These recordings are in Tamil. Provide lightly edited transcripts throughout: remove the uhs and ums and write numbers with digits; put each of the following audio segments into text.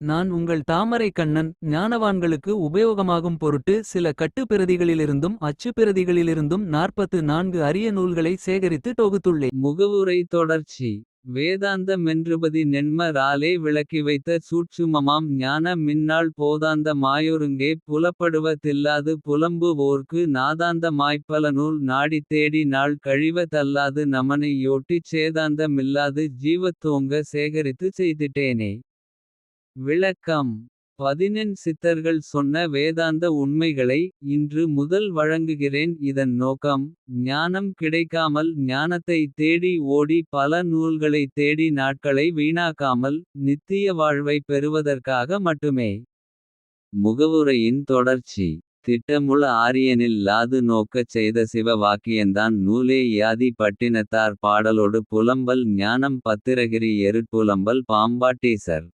நான் உங்கள் தாமரை கண்ணன். ஞானவான்களுக்கு உபயோகமாகும் பொருட்டு சில கட்டுப்பிரதிகளிலிருந்தும் அச்சுப்பிரதிகளிலிருந்தும் 44 அரிய நூல்களை சேகரித்து தொகுத்துள்ளேன். முகவுரை தொடர்ச்சி. வேதாந்த மென்றுபதி நென்ம ராலே விளக்கி வைத்த சூட்சுமமாம் ஞான மின்னாள் போதாந்த மாயொருங்கே புலப்படுவ தில்லாது புலம்பு வோர்க்கு நாதாந்த மாய்ப்பல நூல் நாடித் தேடி நாள் கழிவ தல்லாது நமனை யோட்டிச் சேதாந்த மில்லாது ஜீவத்தோங்க சேகரித்து செய்திட்டேனே. விளக்கம். 11 சித்தர்கள் சொன்ன வேதாந்த உண்மைகளை இன்று முதல் வழங்குகிறேன். இதன் நோக்கம் ஞானம் கிடைக்காமல் ஞானத்தை தேடி ஓடி பல நூல்களை தேடி நாட்களை வீணாக்காமல் நித்திய வாழ்வை பெறுவதற்காக மட்டுமே. முகவுரையின் தொடர்ச்சி. திட்டமுள ஆரியனில் லாது நோக்கச் செய்த சிவ வாக்கியந்தான் நூலே யாதி பட்டினத்தார் பாடலொடு புலம்பல் ஞானம் பத்திரகிரி எருட்புலம்பல் பாம்பாட்டீசர்.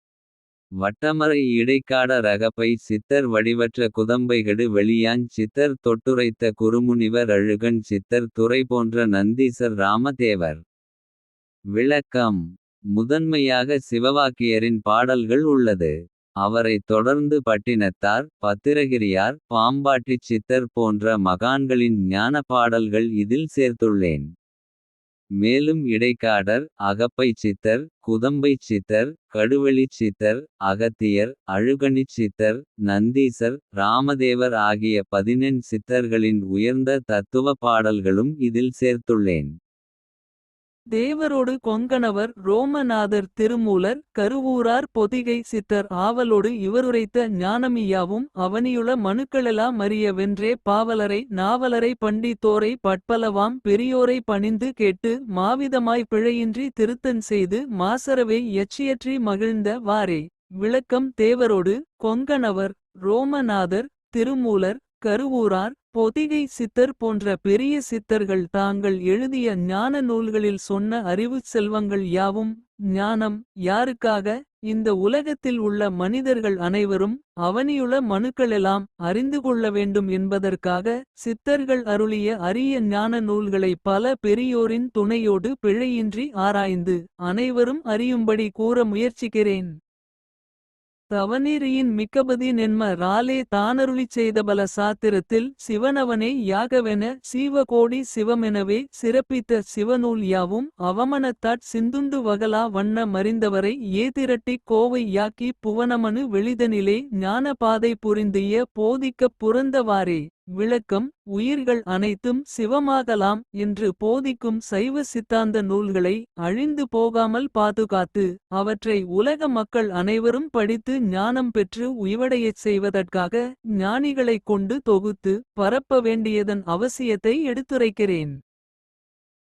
வட்டமறை இடைக்காட ரகப்பை சித்தர் வடிவற்ற குதம்பைகடு வெளியாஞ் சித்தர் தொட்டுரைத்த குறுமுனிவர் அழுகன் சித்தர் துறை போன்ற நந்தீசர் ராமதேவர். விளக்கம். முதன்மையாக சிவவாக்கியரின் பாடல்கள் உள்ளது. அவரைத் தொடர்ந்து பட்டினத்தார் பத்திரகிரியார் பாம்பாட்டிச் சித்தர் போன்ற மகான்களின் ஞான பாடல்கள் இதில் சேர்த்துள்ளேன். மேலும் இடைக்காடர் அகப்பைச் சித்தர் குதம்பைச் சித்தர் கடுவெளிச் சித்தர் அகத்தியர் அழுகணிச் சித்தர் நந்தீசர் ராமதேவர் ஆகிய 11 சித்தர்களின் உயர்ந்த தத்துவ பாடல்களும் இதில் சேர்த்துள்ளேன். தேவரோடு கொங்கணவர் ரோமநாதர் திருமூலர் கருவூரார் பொதிகை சித்தர் ஆவலோடு இவருரைத்த ஞானமியாவும் அவனியுள மனுக்களெலா மறிய வென்றே பாவலரை நாவலரை பண்டித்தோரை பட்பலவாம் பெரியோரை பணிந்து கேட்டு மாவிதமாய் பிழையின்றி திருத்தன் செய்து மாசறவே எச்சியற்றி மகிழ்ந்த வாரே. விளக்கம். தேவரோடு கொங்கணவர் ரோமநாதர் திருமூலர் கருவூரார் பொதிகை சித்தர் போன்ற பெரிய சித்தர்கள் தாங்கள் எழுதிய ஞான நூல்களில் சொன்ன அறிவுச் செல்வங்கள் யாவும் ஞானம் யாருக்காக இந்த உலகத்தில் உள்ள மனிதர்கள் அனைவரும் அவனியுள மனுக்களெல்லாம் அறிந்து கொள்ள வேண்டும் என்பதற்காக சித்தர்கள் அருளிய அரிய ஞான நூல்களை பல பெரியோரின் துணையோடு பிழையின்றி ஆராய்ந்து அனைவரும் அறியும்படி கூற முயற்சிக்கிறேன். தவநீரியின் மிக்கபதி நென்ம ராலே தானருளிச் செய்தபல சாத்திரத்தில் சிவனவனே யாகவென சீவகோடி சிவமெனவே சிறப்பித்த சிவநூல் யாவும் அவமனத்தாற் சிந்துண்டு வகலா வண்ண மறிந்தவரை ஏதிரட்டிக் கோவை யாக்கி புவனமனு வெளிதனிலே ஞான பாதை புரிந்திய போதிக்கப் புரந்தவாறே. விளக்கம். உயிர்கள் அனைத்தும் சிவமாகலாம் என்று போதிக்கும் சைவ சித்தாந்த நூல்களை அழிந்து போகாமல் பாதுகாத்து அவற்றை உலக மக்கள் அனைவரும் படித்து ஞானம் பெற்று உய்வடையச் செய்வதற்காக ஞானிகளைக் கொண்டு தொகுத்து பரப்ப வேண்டியதன் அவசியத்தை எடுத்துரைக்கிறேன்.